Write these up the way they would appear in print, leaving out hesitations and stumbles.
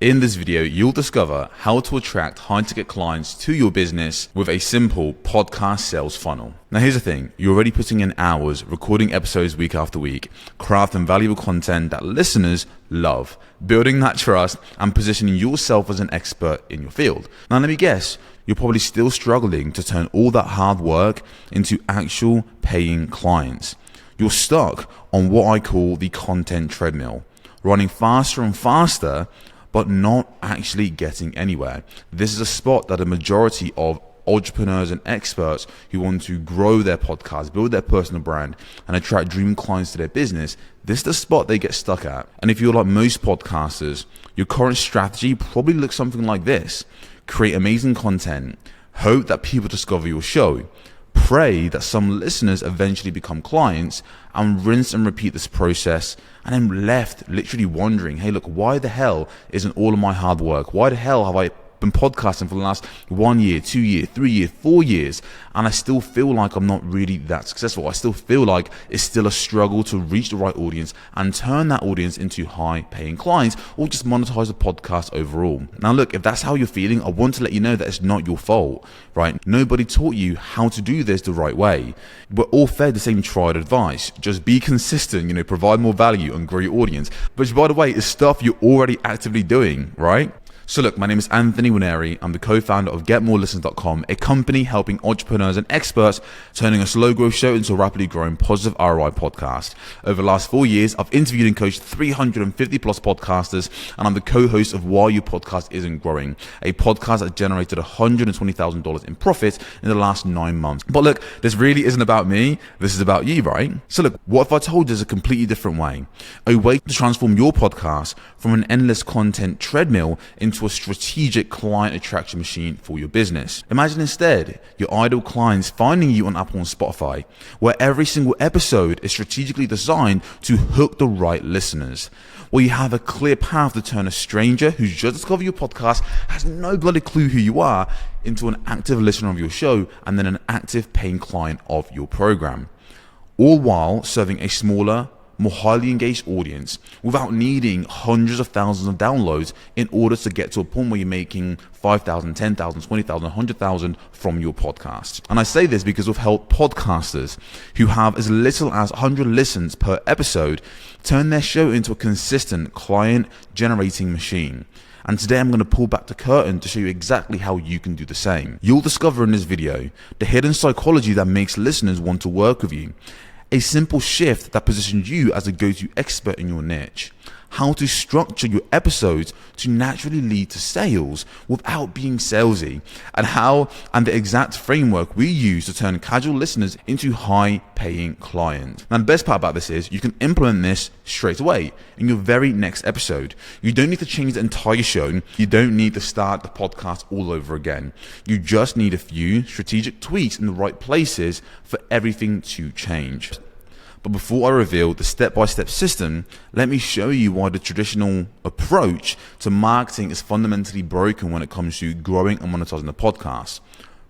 In this video, you'll discover how to attract high-ticket clients to your business with a simple podcast sales funnel. Now here's the thing, you're already putting in hours, recording episodes week after week, crafting valuable content that listeners love, building that trust and positioning yourself as an expert in your field. Now let me guess, you're probably still struggling to turn all that hard work into actual paying clients. You're stuck on what I call the content treadmill, running faster and faster, but not actually getting anywhere. This is a spot that a majority of entrepreneurs and experts who want to grow their podcast, build their personal brand, and attract dream clients to their business, this is the spot they get stuck at. And if you're like most podcasters, your current strategy probably looks something like this. Create amazing content, hope that people discover your show, pray that some listeners eventually become clients, and rinse and repeat this process, and I'm left literally wondering, hey look, why the hell isn't all of my hard work? Why the hell have I been podcasting for the last 1 year, 2 years, 3 years, 4 years, and I still feel like I'm not really that successful? I still feel like it's still a struggle to reach the right audience and turn that audience into high paying clients, or just monetize the podcast overall. Now look, if that's how you're feeling, I want to let you know that it's not your fault, right? Nobody taught you how to do this the right way. We're all fed the same tried advice. Just be consistent, provide more value and grow your audience. Which, by the way, is stuff you're already actively doing, right? So look, my name is Anthony Winery. I'm the co-founder of GetMoreListens.com, a company helping entrepreneurs and experts turning a slow growth show into a rapidly growing positive ROI podcast. Over the last 4 years, I've interviewed and coached 350 plus podcasters, and I'm the co-host of Why Your Podcast Isn't Growing, a podcast that generated $120,000 in profit in the last 9 months. But look, this really isn't about me. This is about you, right? So look, what if I told you there's a completely different way? A way to transform your podcast from an endless content treadmill into a strategic client attraction machine for your business. Imagine instead your ideal clients finding you on Apple and Spotify, where every single episode is strategically designed to hook the right listeners, where you have a clear path to turn a stranger who's just discovered your podcast, has no bloody clue who you are, into an active listener of your show and then an active paying client of your program, all while serving a smaller, more highly engaged audience without needing hundreds of thousands of downloads in order to get to a point where you're making 5,000, 10,000, 20,000, 100,000 from your podcast. And I say this because we've helped podcasters who have as little as 100 listens per episode turn their show into a consistent client generating machine. And today I'm going to pull back the curtain to show you exactly how you can do the same. You'll discover in this video the hidden psychology that makes listeners want to work with you, a simple shift that positions you as a go-to expert in your niche, how to structure your episodes to naturally lead to sales without being salesy, and the exact framework we use to turn casual listeners into high-paying clients. Now the best part about this is you can implement this straight away in your very next episode. You don't need to change the entire show. You don't need to start the podcast all over again. You just need a few strategic tweaks in the right places for everything to change. But before I reveal the step-by-step system, let me show you why the traditional approach to marketing is fundamentally broken when it comes to growing and monetizing the podcast.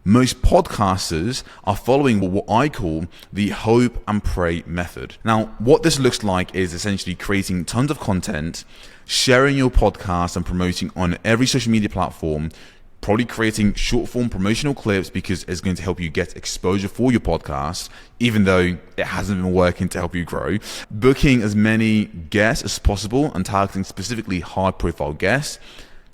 Most podcasters are following what I call the hope and pray method. Now, what this looks like is essentially creating tons of content, sharing your podcast and promoting on every social media platform, probably creating short form promotional clips because it's going to help you get exposure for your podcast, even though it hasn't been working to help you grow, booking as many guests as possible and targeting specifically high profile guests,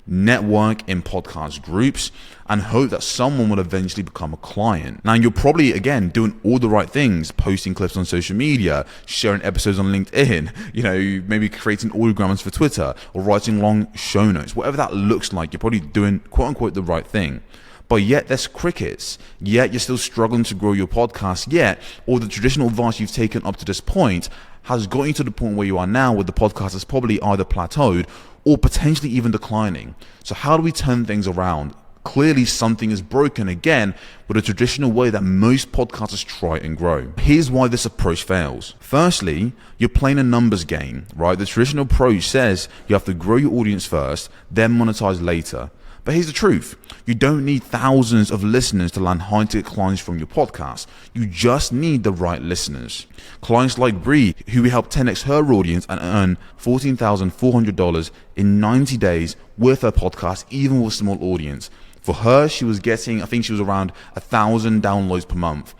network in podcast groups, and hope that someone will eventually become a client. Now you're probably, again, doing all the right things, posting clips on social media, sharing episodes on LinkedIn, maybe creating audiograms for Twitter or writing long show notes. Whatever that looks like, you're probably doing quote unquote the right thing. But yet there's crickets, yet you're still struggling to grow your podcast, yet all the traditional advice you've taken up to this point has got you to the point where you are now, where the podcast is probably either plateaued or potentially even declining. So how do we turn things around? Clearly something is broken again with a traditional way that most podcasters try and grow. Here's why this approach fails. Firstly, you're playing a numbers game, right? The traditional approach says you have to grow your audience first, then monetize later. But here's the truth. You don't need thousands of listeners to land high-ticket clients from your podcast. You just need the right listeners. Clients like Bree, who we helped 10x her audience and earn $14,400 in 90 days with her podcast, even with a small audience. For her, she was getting, I think she was around 1,000 downloads per month.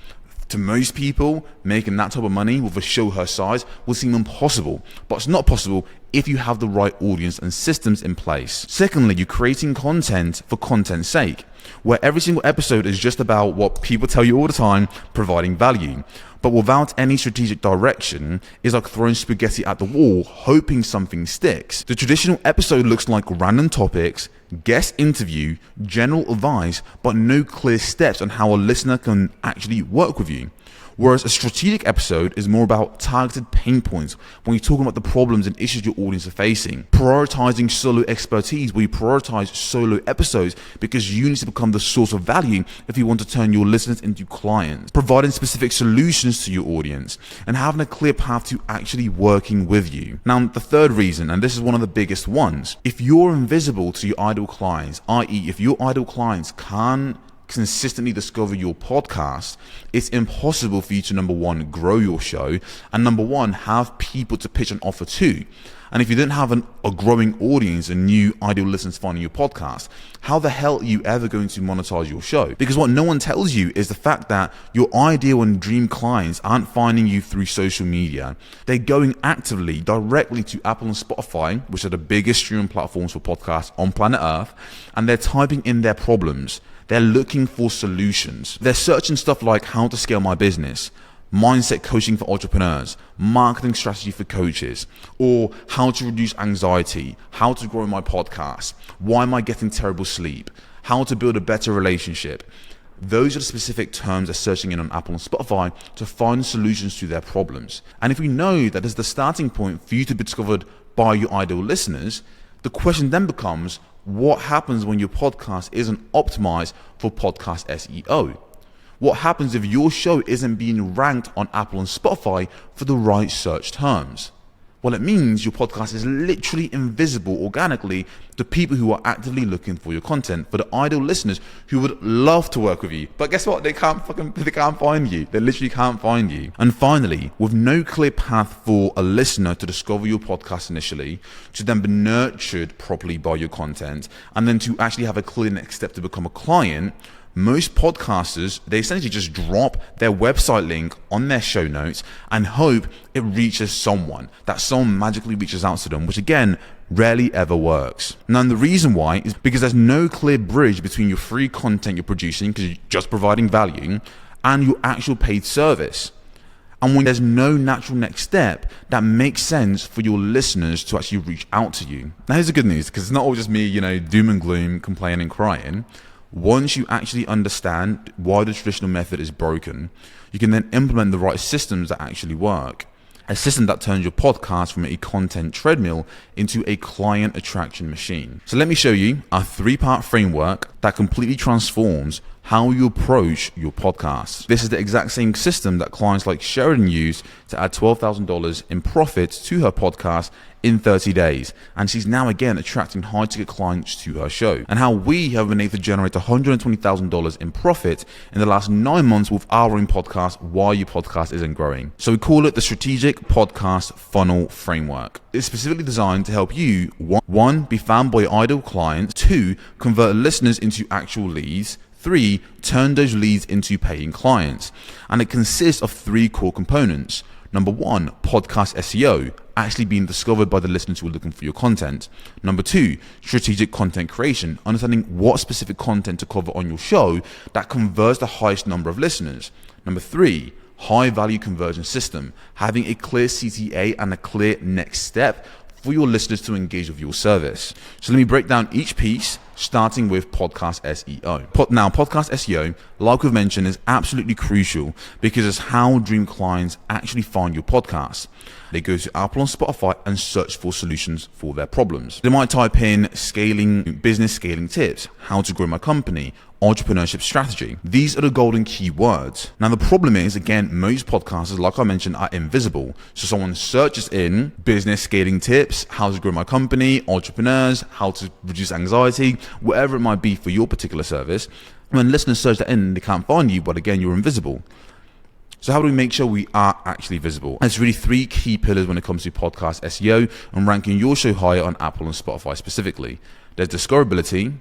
To most people, making that type of money with a show her size will seem impossible, but it's not possible if you have the right audience and systems in place. Secondly, you're creating content for content's sake, where every single episode is just about what people tell you all the time, providing value. But without any strategic direction, it's like throwing spaghetti at the wall, hoping something sticks. The traditional episode looks like random topics, guest interview, general advice, but no clear steps on how a listener can actually work with you. Whereas a strategic episode is more about targeted pain points when you're talking about the problems and issues your audience are facing. Prioritizing solo expertise, where you prioritize solo episodes because you need to become the source of value if you want to turn your listeners into clients. Providing specific solutions to your audience and having a clear path to actually working with you. Now, the third reason, and this is one of the biggest ones, if you're invisible to your ideal clients, i.e. if your ideal clients can't consistently discover your podcast, it's impossible for you to, number one, grow your show, and number one, have people to pitch an offer to. And if you don't have a growing audience and new ideal listeners finding your podcast, how the hell are you ever going to monetize your show? Because what no one tells you is the fact that your ideal and dream clients aren't finding you through social media. They're going actively directly to Apple and Spotify, which are the biggest streaming platforms for podcasts on planet Earth, and they're typing in their problems. They're looking for solutions. They're searching stuff like how to scale my business, mindset coaching for entrepreneurs, marketing strategy for coaches, or how to reduce anxiety, how to grow my podcast, why am I getting terrible sleep, how to build a better relationship. Those are the specific terms they're searching in on Apple and Spotify to find solutions to their problems. And if we know that is the starting point for you to be discovered by your ideal listeners, the question then becomes, what happens when your podcast isn't optimized for podcast SEO? What happens if your show isn't being ranked on Apple and Spotify for the right search terms? Well, it means your podcast is literally invisible organically to people who are actively looking for your content, for the ideal listeners who would love to work with you. But guess what? They can't find you. They literally can't find you. And finally, with no clear path for a listener to discover your podcast initially, to then be nurtured properly by your content, and then to actually have a clear next step to become a client, most podcasters, they essentially just drop their website link on their show notes and hope it reaches someone, that someone magically reaches out to them, which again, rarely ever works. Now, the reason why is because there's no clear bridge between your free content you're producing, because you're just providing value, and your actual paid service. And when there's no natural next step that makes sense for your listeners to actually reach out to you. Now, here's the good news, because it's not all just me, doom and gloom, complaining, crying. Once you actually understand why the traditional method is broken, you can then implement the right systems that actually work. A system that turns your podcast from a content treadmill into a client attraction machine. So let me show you a 3-part framework that completely transforms how you approach your podcast. This is the exact same system that clients like Sheridan used to add $12,000 in profits to her podcast in 30 days. And she's now again attracting high ticket clients to her show. And how we have been able to generate $120,000 in profit in the last 9 months with our own podcast while your podcast isn't growing. So we call it the Strategic Podcast Funnel Framework. It's specifically designed to help you, one, be found by your ideal clients, 2, convert listeners into actual leads, 3, turn those leads into paying clients. And it consists of 3 core components. Number 1, podcast SEO, actually being discovered by the listeners who are looking for your content. Number 2, strategic content creation, understanding what specific content to cover on your show that converts the highest number of listeners. Number 3, high value conversion system, having a clear CTA and a clear next step for your listeners to engage with your service. So let me break down each piece, starting with podcast SEO. Now, podcast SEO, like we've mentioned, is absolutely crucial because it's how dream clients actually find your podcast. They go to Apple and Spotify and search for solutions for their problems. They might type in business scaling tips, how to grow my company, entrepreneurship strategy. These are the golden keywords. Now, the problem is, again, most podcasters, like I mentioned, are invisible. So someone searches in business scaling tips, how to grow my company, entrepreneurs, how to reduce anxiety, whatever it might be for your particular service. When listeners search that in, they can't find you, but again, you're invisible. So how do we make sure we are actually visible? There's really 3 key pillars when it comes to podcast SEO and ranking your show higher on Apple and Spotify specifically. There's discoverability,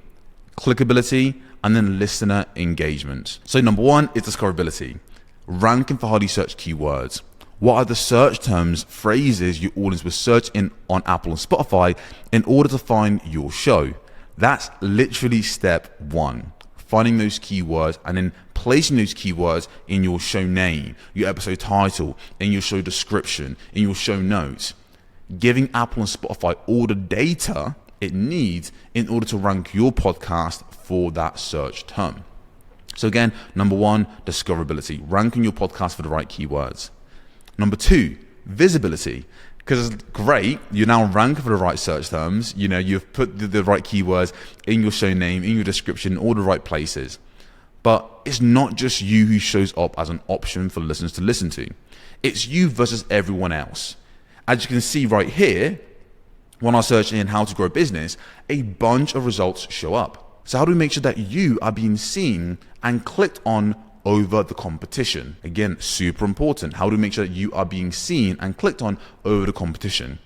clickability, and then listener engagement. So number 1 is discoverability. Ranking for highly searched keywords. What are the search terms, phrases your audience will search in on Apple and Spotify in order to find your show? That's literally step 1. Finding those keywords and then placing those keywords in your show name, your episode title, in your show description, in your show notes. Giving Apple and Spotify all the data it needs in order to rank your podcast for that search term. So again, number 1, discoverability, ranking your podcast for the right keywords. Number 2, visibility. Because it's great, you're now ranking for the right search terms. You've put the right keywords in your show name, in your description, all the right places. But it's not just you who shows up as an option for listeners to listen to. It's you versus everyone else. As you can see right here, when I search in how to grow business, a bunch of results show up. So how do we make sure that you are being seen and clicked on over the competition? Again, super important. How do we make sure that you are being seen and clicked on over the competition?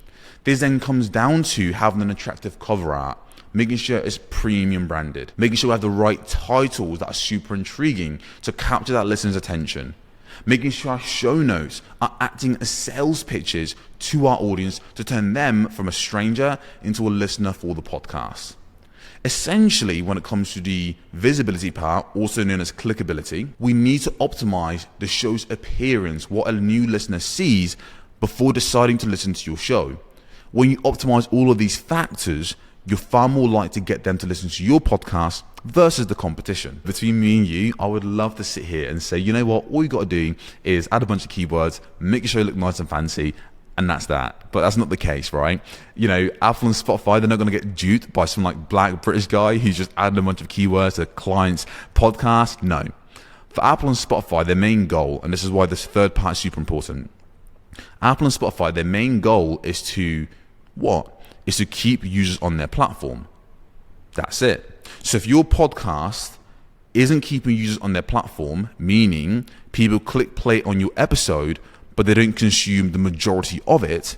This then comes down to having an attractive cover art, making sure it's premium branded, making sure we have the right titles that are super intriguing to capture that listener's attention, making sure our show notes are acting as sales pitches to our audience to turn them from a stranger into a listener for the podcast. Essentially, when it comes to the visibility part, also known as clickability, we need to optimize the show's appearance, what a new listener sees before deciding to listen to your show. When you optimize all of these factors, you're far more likely to get them to listen to your podcast versus the competition. Between me and you, I would love to sit here and say, you know what, all you got to do is add a bunch of keywords, make your show look nice and fancy, and that's that. But that's not the case, right? Apple and Spotify, they're not going to get duped by some black British guy who's just added a bunch of keywords to a client's podcast. No. For Apple and Spotify, their main goal, and this is why this third part is super important. Apple and Spotify, their main goal is to what? Is to keep users on their platform. That's it. So if your podcast isn't keeping users on their platform, meaning people click play on your episode, but they don't consume the majority of it,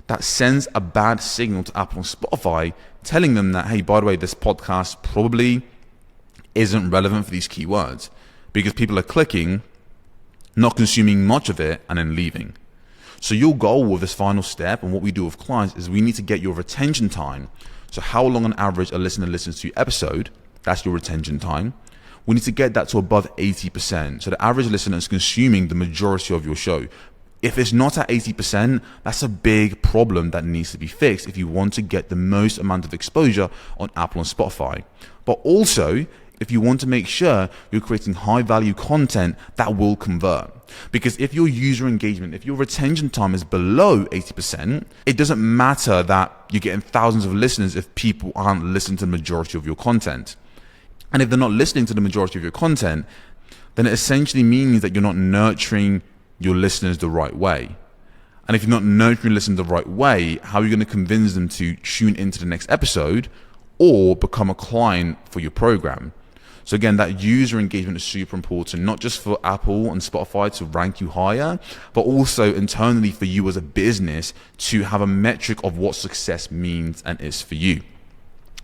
that sends a bad signal to Apple and Spotify, telling them that, hey, by the way, this podcast probably isn't relevant for these keywords because people are clicking, not consuming much of it, and then leaving. So your goal with this final step and what we do with clients is we need to get your retention time. So how long on average a listener listens to your episode, that's your retention time. We need to get that to above 80%. So the average listener is consuming the majority of your show. If it's not at 80%, that's a big problem that needs to be fixed if you want to get the most amount of exposure on Apple and Spotify. But also, if you want to make sure you're creating high value content that will convert. Because if your user engagement, if your retention time is below 80%, it doesn't matter that you're getting thousands of listeners if people aren't listening to the majority of your content. And if they're not listening to the majority of your content, then it essentially means that you're not nurturing your listeners the right way. And if you're not nurturing listeners the right way, how are you going to convince them to tune into the next episode or become a client for your program? So again, that user engagement is super important, not just for Apple and Spotify to rank you higher, but also internally for you as a business to have a metric of what success means and is for you.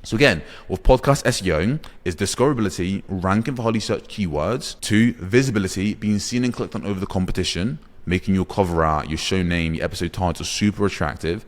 So again, with podcast SEO is discoverability, ranking for highly searched keywords. 2, visibility, being seen and clicked on over the competition, making your cover art, your show name, your episode title super attractive.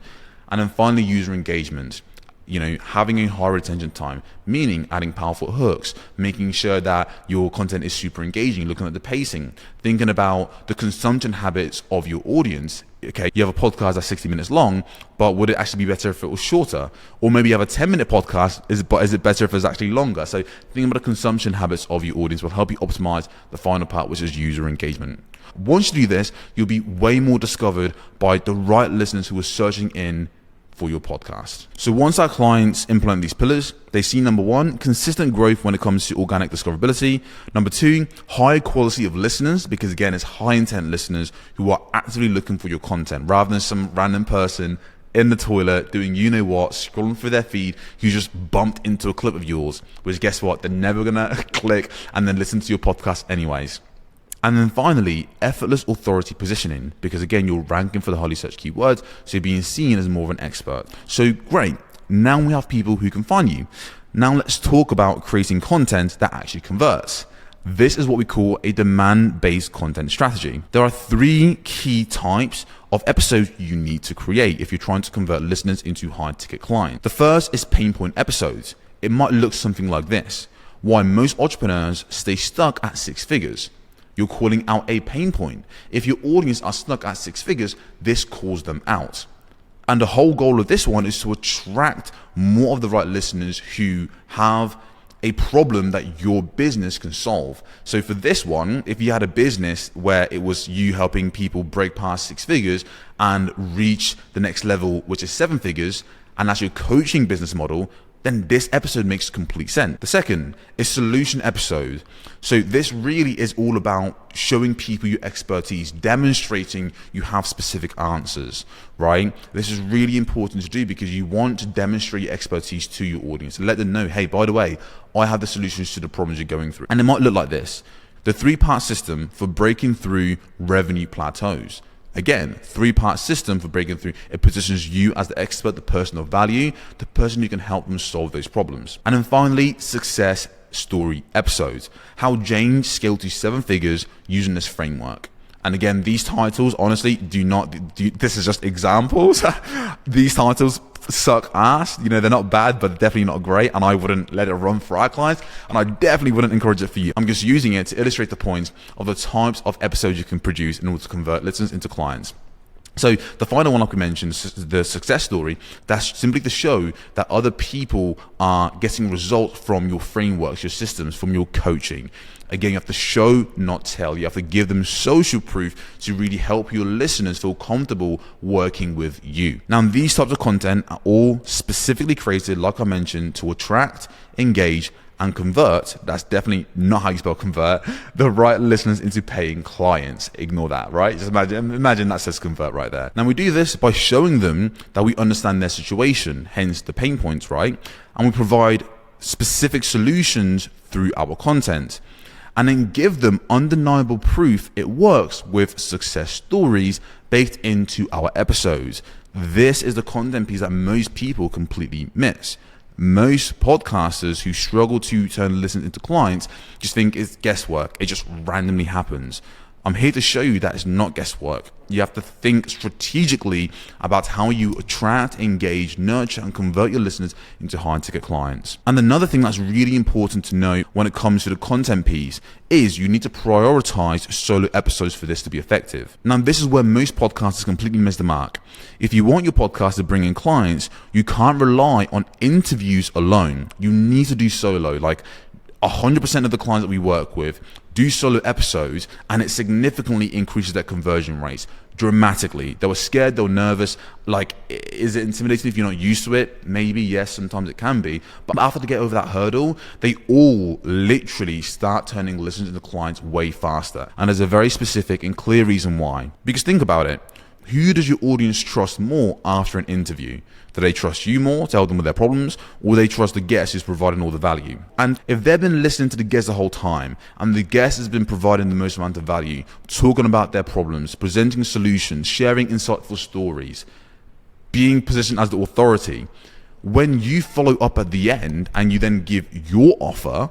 And then finally, user engagement. Having a high retention time, meaning adding powerful hooks, making sure that your content is super engaging, looking at the pacing, thinking about the consumption habits of your audience. Okay, you have a podcast that's 60 minutes long, but would it actually be better if it was shorter? Or maybe you have a 10-minute podcast, but is it better if it's actually longer? So thinking about the consumption habits of your audience will help you optimize the final part, which is user engagement. Once you do this, you'll be way more discovered by the right listeners who are searching in for your podcast. So once our clients implement these pillars, they see number 1, consistent growth when it comes to organic discoverability. Number 2, high quality of listeners, because again, it's high intent listeners who are actively looking for your content rather than some random person in the toilet doing you know what, scrolling through their feed, who just bumped into a clip of yours, which guess what, they're never gonna click and then listen to your podcast anyways. And then finally, effortless authority positioning, because again, you're ranking for the highly searched keywords, so you're being seen as more of an expert. So great, now we have people who can find you. Now let's talk about creating content that actually converts. This is what we call a demand-based content strategy. There are 3 key types of episodes you need to create if you're trying to convert listeners into high-ticket clients. The first is pain point episodes. It might look something like this: why most entrepreneurs stay stuck at 6 figures. You're calling out a pain point. If your audience are stuck at 6 figures, this calls them out. And the whole goal of this one is to attract more of the right listeners who have a problem that your business can solve. So for this one, if you had a business where it was you helping people break past 6 figures and reach the next level, which is 7 figures, and that's your coaching business model, then this episode makes complete sense. The second is solution episode. So this really is all about showing people your expertise, demonstrating you have specific answers, right? This is really important to do because you want to demonstrate your expertise to your audience and let them know, hey, by the way, I have the solutions to the problems you're going through. And it might look like this: the 3-part system for breaking through revenue plateaus. Again, 3-part system for breaking through. It positions you as the expert, the person of value, the person who can help them solve those problems. And then finally, success story episodes. How James scaled to 7 figures using this framework. And again, these titles, honestly, this is just examples. These titles suck ass. They're not bad, but definitely not great. And I wouldn't let it run for our clients. And I definitely wouldn't encourage it for you. I'm just using it to illustrate the points of the types of episodes you can produce in order to convert listeners into clients. So the final one, like we mentioned, the success story, that's simply to show that other people are getting results from your frameworks, your systems, from your coaching. Again, you have to show, not tell. You have to give them social proof to really help your listeners feel comfortable working with you. Now, these types of content are all specifically created, like I mentioned, to attract, engage, and convert. That's definitely not how you spell convert. The right listeners into paying clients. Ignore that, right? Just imagine that says convert right there. Now we do this by showing them that we understand their situation, hence the pain points, right? And we provide specific solutions through our content. And then give them undeniable proof it works with success stories baked into our episodes. This is the content piece that most people completely miss. Most podcasters who struggle to turn listeners into clients just think it's guesswork. It just randomly happens. I'm here to show you that it's not guesswork. You have to think strategically about how you attract, engage, nurture, and convert your listeners into high-ticket clients. And another thing that's really important to know when it comes to the content piece is you need to prioritize solo episodes for this to be effective. Now, this is where most podcasters completely miss the mark. If you want your podcast to bring in clients, you can't rely on interviews alone. You need to do solo. Like 100% of the clients that we work with do solo episodes, and it significantly increases their conversion rates dramatically. They were scared, they were nervous. Like, is it intimidating if you're not used to it? Maybe, yes, sometimes it can be. But after they get over that hurdle, they all literally start turning listeners into clients way faster. And there's a very specific and clear reason why. Because think about it. Who does your audience trust more after an interview? Do they trust you more to help them with their problems, or do they trust the guest who's providing all the value? And if they've been listening to the guest the whole time, and the guest has been providing the most amount of value, talking about their problems, presenting solutions, sharing insightful stories, being positioned as the authority, when you follow up at the end and you then give your offer,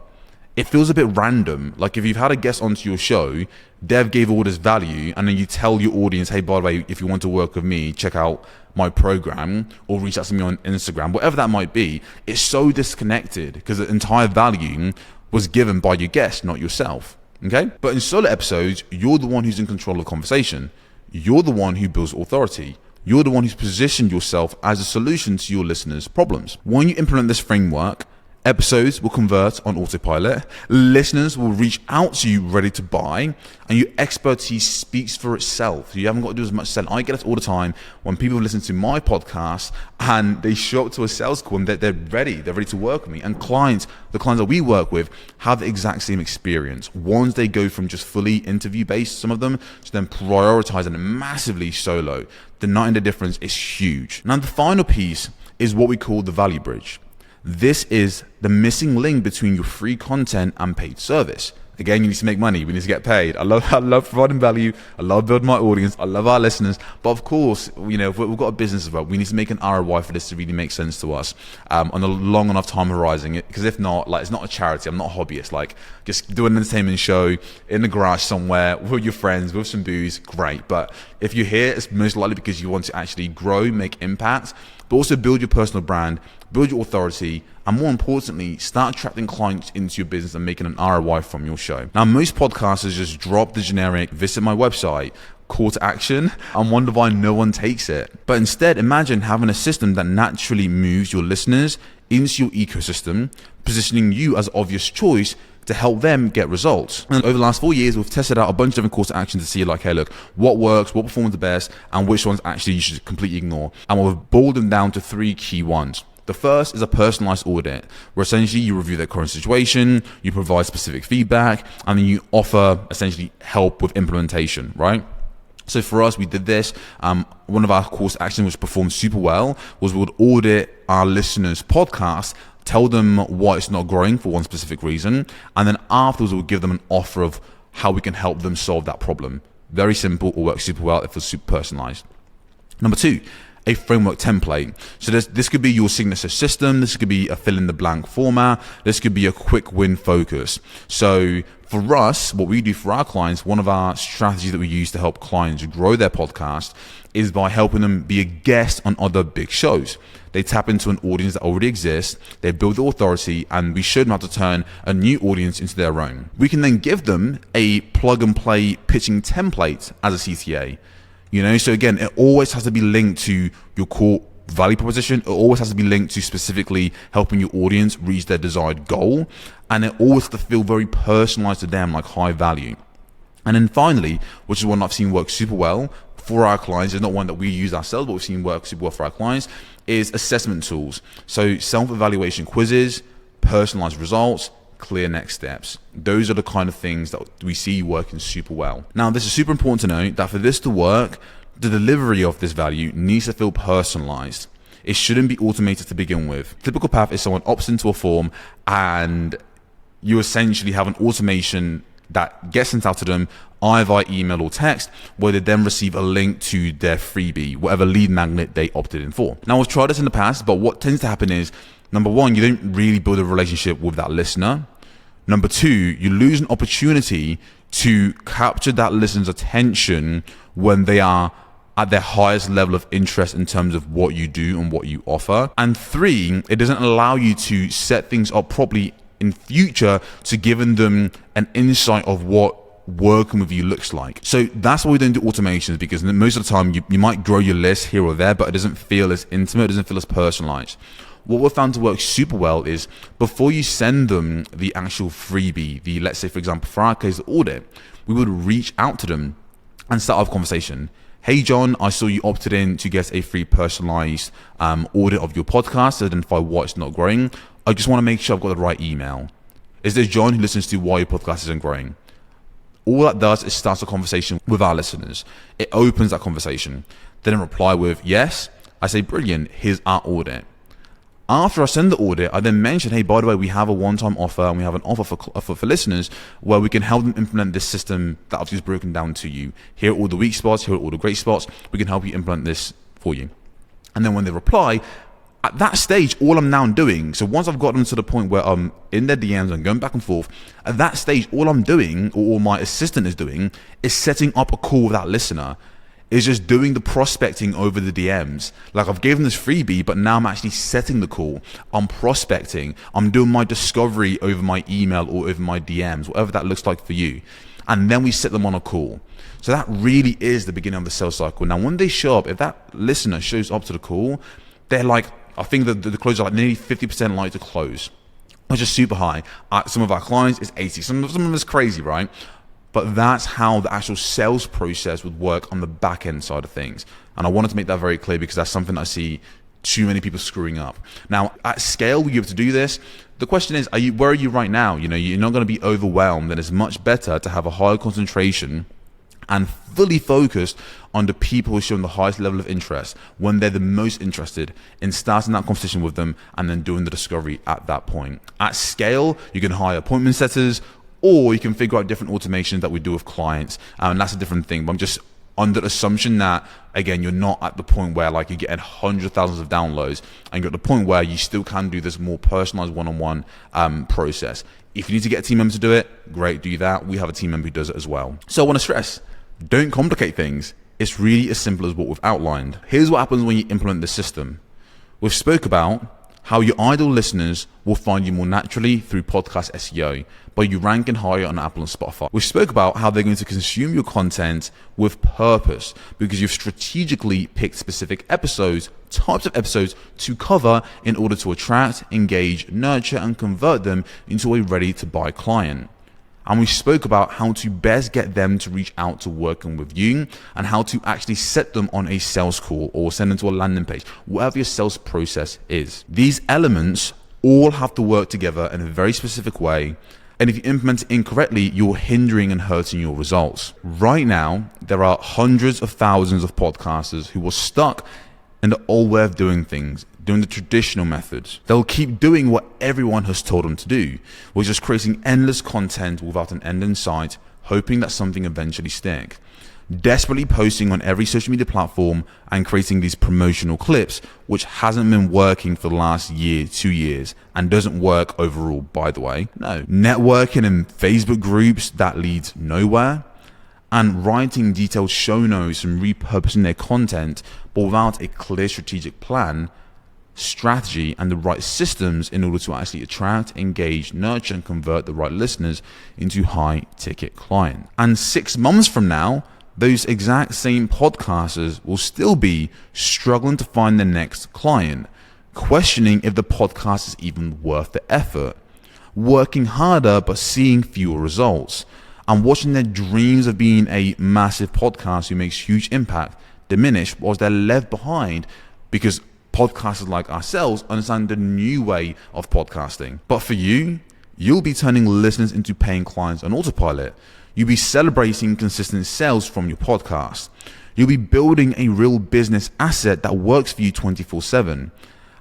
it feels a bit random. Like if you've had a guest onto your show, Dev gave all this value, and then you tell your audience, hey, by the way, if you want to work with me, check out my program or reach out to me on Instagram, whatever that might be. It's so disconnected because the entire value was given by your guest, not yourself. Okay? But in solo episodes, you're the one who's in control of the conversation. You're the one who builds authority. You're the one who's positioned yourself as a solution to your listeners' problems. When you implement this framework, Episodes will convert on autopilot. Listeners will reach out to you ready to buy, and your expertise speaks for itself. You haven't got to do as much selling. I get it all the time when people listen to my podcast and they show up to a sales call and they're ready to work with me. And the clients that we work with have the exact same experience. Once they go from just fully interview based, some of them, to then prioritizing massively solo. The night and day difference is huge. Now the final piece is what we call the value bridge. This is the missing link between your free content and paid service. Again, you need to make money. We need to get paid. I love providing value. I love building my audience. I love our listeners. But of course, if we've got a business as well, we need to make an ROI for this to really make sense to us on a long enough time horizon. Because if not, it's not a charity. I'm not a hobbyist. Just do an entertainment show in the garage somewhere with your friends, with some booze, great. But if you're here, it's most likely because you want to actually grow, make impact, but also build your personal brand, build your authority, and more importantly, start attracting clients into your business and making an ROI from your show. Now, most podcasters just drop the generic, visit my website, call to action, and wonder why no one takes it. But instead, imagine having a system that naturally moves your listeners into your ecosystem, positioning you as obvious choice to help them get results. And over the last 4 years, we've tested out a bunch of different calls to action to see hey, look, what works, what performs the best, and which ones actually you should completely ignore. And we've boiled them down to 3 key ones. The first is a personalized audit, where essentially you review their current situation, you provide specific feedback, and then you offer essentially help with implementation, right? So for us, we did this. One of our course to action which performed super well was we would audit our listeners' podcast, tell them why it's not growing for one specific reason, and then afterwards we'll give them an offer of how we can help them solve that problem. Very simple, it works super well, it feels super personalized. Number 2, a framework template. So this could be your signature system, this could be a fill in the blank format, this could be a quick win focus. So for us, what we do for our clients, one of our strategies that we use to help clients grow their podcast is by helping them be a guest on other big shows. They tap into an audience that already exists, they build the authority, and we show them how to turn a new audience into their own. We can then give them a plug and play pitching template as a CTA. So again, it always has to be linked to your core value proposition. It always has to be linked to specifically helping your audience reach their desired goal. And it always has to feel very personalized to them, like high value. And then finally, which is one I've seen work super well for our clients, it's not one that we use ourselves, but we've seen work super well for our clients, is assessment tools. So self-evaluation quizzes, personalized results, clear next steps. Those are the kind of things that we see working super well. Now, this is super important to note that for this to work, the delivery of this value needs to feel personalized. It shouldn't be automated to begin with. Typical path is someone opts into a form and you essentially have an automation that gets sent out to them either via email or text, where they then receive a link to their freebie, whatever lead magnet they opted in for. Now, we've tried this in the past, but what tends to happen is, number 1, you don't really build a relationship with that listener. Number 2, you lose an opportunity to capture that listener's attention when they are at their highest level of interest in terms of what you do and what you offer. And 3, it doesn't allow you to set things up properly in future to giving them an insight of what working with you looks like. So that's why we don't do automations, because most of the time you might grow your list here or there, but it doesn't feel as intimate, it doesn't feel as personalized. What we've found to work super well is before you send them the actual freebie, let's say for example, for our case, the audit, we would reach out to them and start off a conversation. Hey John, I saw you opted in to get a free personalized audit of your podcast to identify why it's not growing. I just want to make sure I've got the right email. Is this John who listens to why your podcast isn't growing? All that does is starts a conversation with our listeners. It opens that conversation. Then I reply with, yes. I say, brilliant, here's our audit. After I send the audit, I then mention, hey, by the way, we have a one-time offer and we have an offer for listeners where we can help them implement this system that I've just broken down to you. Here are all the weak spots, here are all the great spots. We can help you implement this for you. And then when they reply, at that stage, all I'm now doing, so once I've gotten to the point where I'm in their DMs and going back and forth, at that stage, all I'm doing, or all my assistant is doing, is setting up a call with that listener. Is just doing the prospecting over the DMs. Like I've given this freebie, but now I'm actually setting the call. I'm prospecting. I'm doing my discovery over my email or over my DMs, whatever that looks like for you. And then we set them on a call. So that really is the beginning of the sales cycle. Now, when they show up, if that listener shows up to the call, they're like, I think the close are like nearly 50% likely to close. which is super high. Some of our clients is 80. Some of them is crazy, right? But that's how the actual sales process would work on the back end side of things. And I wanted to make that very clear because that's something I see too many people screwing up. Now, at scale, we able to do this. The question is, where are you right now? You're not going to be overwhelmed, and it's much better to have a higher concentration and fully focused on the people who are showing the highest level of interest when they're the most interested in starting that conversation with them and then doing the discovery at that point. At scale, you can hire appointment setters, or you can figure out different automations that we do with clients, and that's a different thing. But I'm just under the assumption that, again, you're not at the point where like you're getting hundreds of thousands of downloads, and you're at the point where you still can do this more personalized one-on-one process. If you need to get a team member to do it, great, do that. We have a team member who does it as well. So I want to stress, don't complicate things. It's really as simple as what we've outlined. Here's what happens when you implement the system. We've spoke about how your ideal listeners will find you more naturally through podcast SEO by you ranking higher on Apple and Spotify. We spoke about how they're going to consume your content with purpose because you've strategically picked specific episodes, types of episodes to cover in order to attract, engage, nurture, and convert them into a ready-to-buy client. And we spoke about how to best get them to reach out to working with you and how to actually set them on a sales call or send them to a landing page, whatever your sales process is. These elements all have to work together in a very specific way. And if you implement it incorrectly, you're hindering and hurting your results. Right now, there are hundreds of thousands of podcasters who are stuck in the old way of doing things, doing the traditional methods. They'll keep doing what everyone has told them to do, which is creating endless content without an end in sight, hoping that something eventually sticks. Desperately posting on every social media platform and creating these promotional clips, which hasn't been working for the last year, 2 years, and doesn't work overall, by the way. No. Networking in Facebook groups that leads nowhere, and writing detailed show notes and repurposing their content, but without a clear strategic plan, strategy, and the right systems in order to actually attract, engage, nurture, and convert the right listeners into high ticket clients. And 6 months from now, those exact same podcasters will still be struggling to find their next client, questioning if the podcast is even worth the effort, working harder but seeing fewer results, and watching their dreams of being a massive podcast who makes huge impact diminish whilst they're left behind because podcasters like ourselves understand the new way of podcasting. But for you, you'll be turning listeners into paying clients on autopilot. You'll be celebrating consistent sales from your podcast. You'll be building a real business asset that works for you 24/7.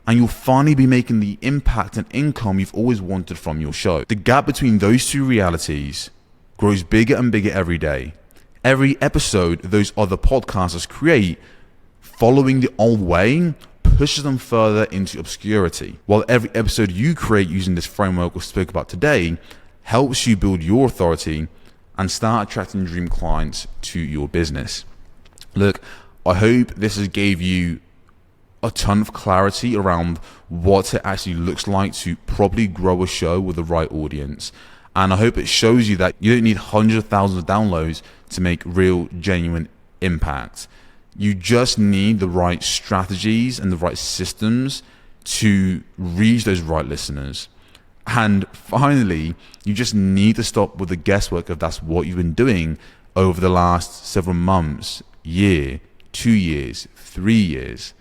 And you'll finally be making the impact and income you've always wanted from your show. The gap between those two realities grows bigger and bigger every day. Every episode those other podcasters create following the old way pushes them further into obscurity, while every episode you create using this framework we spoke about today helps you build your authority and start attracting dream clients to your business. Look, I hope this has gave you a ton of clarity around what it actually looks like to properly grow a show with the right audience. And I hope it shows you that you don't need hundreds of thousands of downloads to make real, genuine impact. You just need the right strategies and the right systems to reach those right listeners. And finally, you just need to stop with the guesswork if that's what you've been doing over the last several months, year, 2 years, 3 years.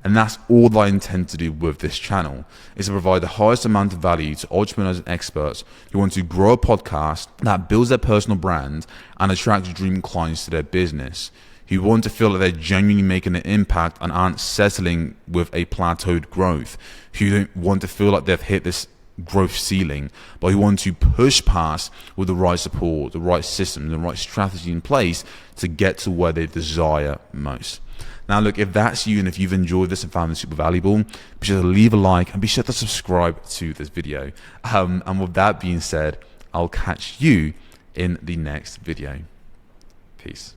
And that's all that I intend to do with this channel, is to provide the highest amount of value to entrepreneurs and experts who want to grow a podcast that builds their personal brand and attracts dream clients to their business, who want to feel that they're genuinely making an impact and aren't settling with a plateaued growth, who don't want to feel like they've hit this growth ceiling, but who want to push past with the right support, the right system, the right strategy in place to get to where they desire most. Now look, if that's you and if you've enjoyed this and found this super valuable, be sure to leave a like and be sure to subscribe to this video. And with that being said, I'll catch you in the next video. Peace.